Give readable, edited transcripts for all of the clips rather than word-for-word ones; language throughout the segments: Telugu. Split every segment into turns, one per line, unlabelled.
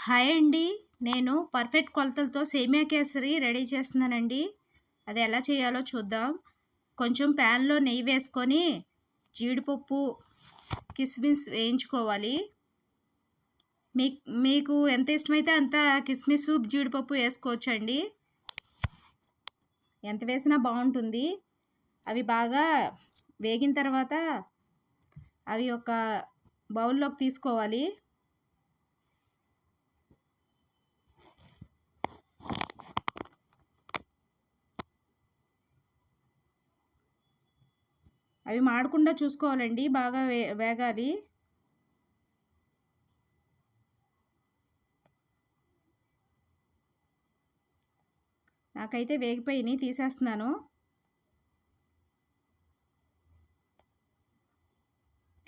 హాయ్ అండి. నేను పర్ఫెక్ట్ కొలతలతో సేమియా కేసరి రెడీ చేస్తున్నానండి. అది ఎలా చేయాలో చూద్దాం. కొంచెం ప్యాన్లో నెయ్యి వేసుకొని జీడిపప్పు, కిస్మిస్ వేయించుకోవాలి. మీకు ఎంత ఇష్టమైతే అంత కిస్మిస్, జీడిపప్పు వేసుకోవచ్చండి. ఎంత వేసినా బాగుంటుంది. అవి బాగా వేగిన తర్వాత అవి ఒక బౌల్లోకి తీసుకోవాలి. అవి మాడకుండా చూసుకోవాలండి, బాగా వేగాలి. నాకైతే వేగిపోయినాయి, తీసేస్తున్నాను.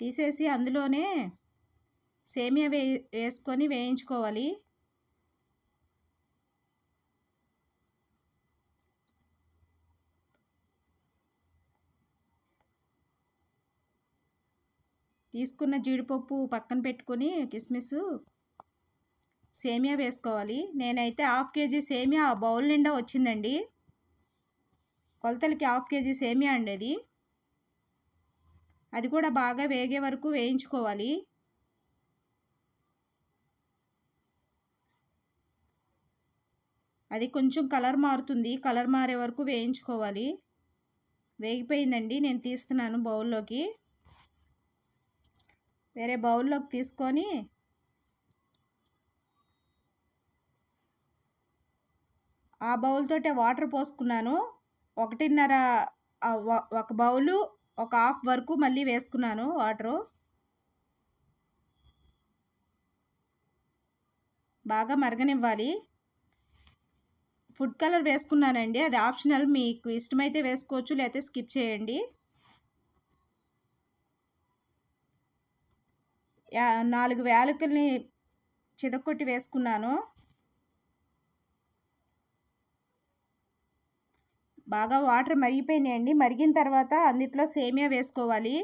తీసేసి అందులోనే సేమియా వేసుకొని వేయించుకోవాలి. తీసుకున్న జీడిపప్పు పక్కన పెట్టుకొని కిస్మిస్, సేమియా వేసుకోవాలి. నేనైతే హాఫ్ కేజీ సేమియా బౌల్ నిండా వచ్చిందండి. కొలతలకి హాఫ్ కేజీ సేమియా అండి అది కూడా బాగా వేగే వరకు వేయించుకోవాలి. అది కొంచెం కలర్ మారుతుంది, కలర్ మారే వరకు వేయించుకోవాలి. వేగిపోయిందండి, నేను తీస్తున్నాను బౌల్లోకి. వేరే బౌల్లోకి తీసుకొని ఆ బౌల్ తోటే వాటర్ పోసుకున్నాను. 1.5 ఒక బౌలు, ఒక హాఫ్ వరకు మళ్ళీ వేసుకున్నాను వాటరు. బాగా మరగనివ్వాలి. ఫుడ్ కలర్ వేసుకున్నానండి, అది ఆప్షనల్, మీకు ఇష్టమైతే వేసుకోవచ్చు, లేకపోతే స్కిప్ చేయండి. 4 యాలకుల్ని చితక్కొట్టి వేసుకున్నాను. బాగా వాటర్ మరిగిపోయినాయండి. మరిగిన తర్వాత అందులో సేమియా వేసుకోవాలి.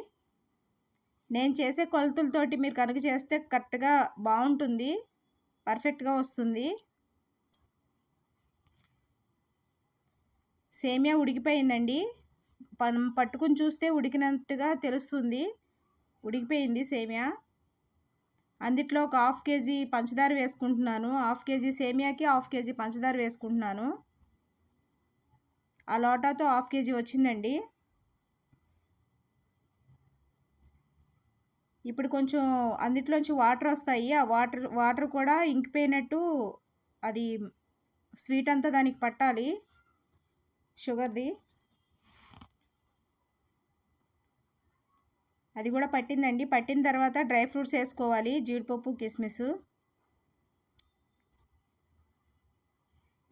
నేను చేసే కొలతలతోటి మీరు కనుక చేస్తే కరెక్ట్గా బాగుంటుంది, పర్ఫెక్ట్గా వస్తుంది. సేమియా ఉడికిపోయిందండి, పట్టుకుని చూస్తే ఉడికినట్టుగా తెలుస్తుంది. ఉడికిపోయింది సేమియా. అందులో ఒక హాఫ్ కేజీ పంచదార వేసుకుంటున్నాను. హాఫ్ కేజీ సేమియాకి హాఫ్ కేజీ పంచదార వేసుకుంటున్నాను. ఆ లోటాతో హాఫ్ కేజీ వచ్చిందండి. ఇప్పుడు కొంచెం అందులోంచి వాటర్ వస్తాయి. ఆ వాటర్ కూడా ఇంకిపోయినట్టు, అది స్వీట్ అంతా దానికి పట్టాలి, షుగర్ది. అది కూడా పట్టిందండి. పట్టిన తర్వాత డ్రై ఫ్రూట్స్ వేసుకోవాలి, జీడిపప్పు, కిస్మిస్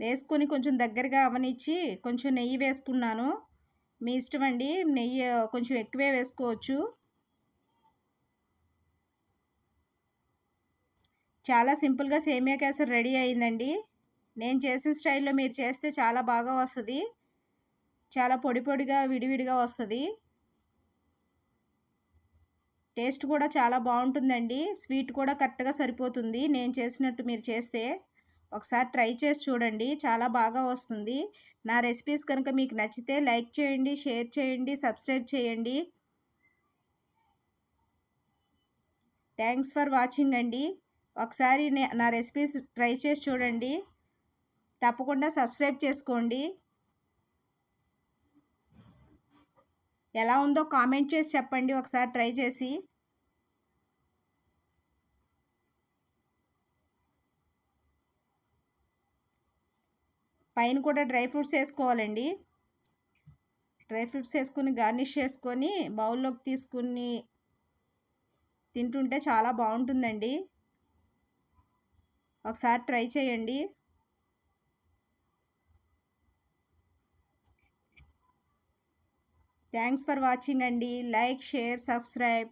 వేసుకొని కొంచెం దగ్గరగా అవనిచ్చి కొంచెం నెయ్యి వేసుకున్నాను. మీ ఇష్టం అండి, నెయ్యి కొంచెం ఎక్కువే వేసుకోవచ్చు. చాలా సింపుల్గా సేమియా కేసరి రెడీ అయిందండి. నేను చేసిన స్టైల్లో మీరు చేస్తే చాలా బాగా వస్తుంది. చాలా పొడి పొడిగా, విడివిడిగా వస్తుంది. టేస్ట్ కూడా చాలా బాగుంటుందండి. స్వీట్ కూడా కరెక్ట్గా సరిపోతుంది. నేను చేసినట్టు మీరు చేస్తే ఒకసారి ట్రై చేసి చూడండి, చాలా బాగా వస్తుంది. నా రెసిపీస్ కనుక మీకు నచ్చితే లైక్ చేయండి, షేర్ చేయండి, సబ్స్క్రైబ్ చేయండి. థ్యాంక్స్ ఫర్ వాచింగ్ అండి. ఒకసారి నా రెసిపీస్ ట్రై చేసి చూడండి, తప్పకుండా సబ్స్క్రైబ్ చేసుకోండి. ఎలా ఉందో కామెంట్ చేసి చెప్పండి ఒకసారి ట్రై చేసి. పైన కూడా డ్రై ఫ్రూట్స్ వేసుకోవాలండి. డ్రై ఫ్రూట్స్ వేసుకుని గార్నిష్ చేసుకొని బౌల్లోకి తీసుకుని తింటుంటే చాలా బాగుంటుందండి. ఒకసారి ట్రై చేయండి. థ్యాంక్స్ ఫర్ వాచింగ్ అండి. Like, share, subscribe.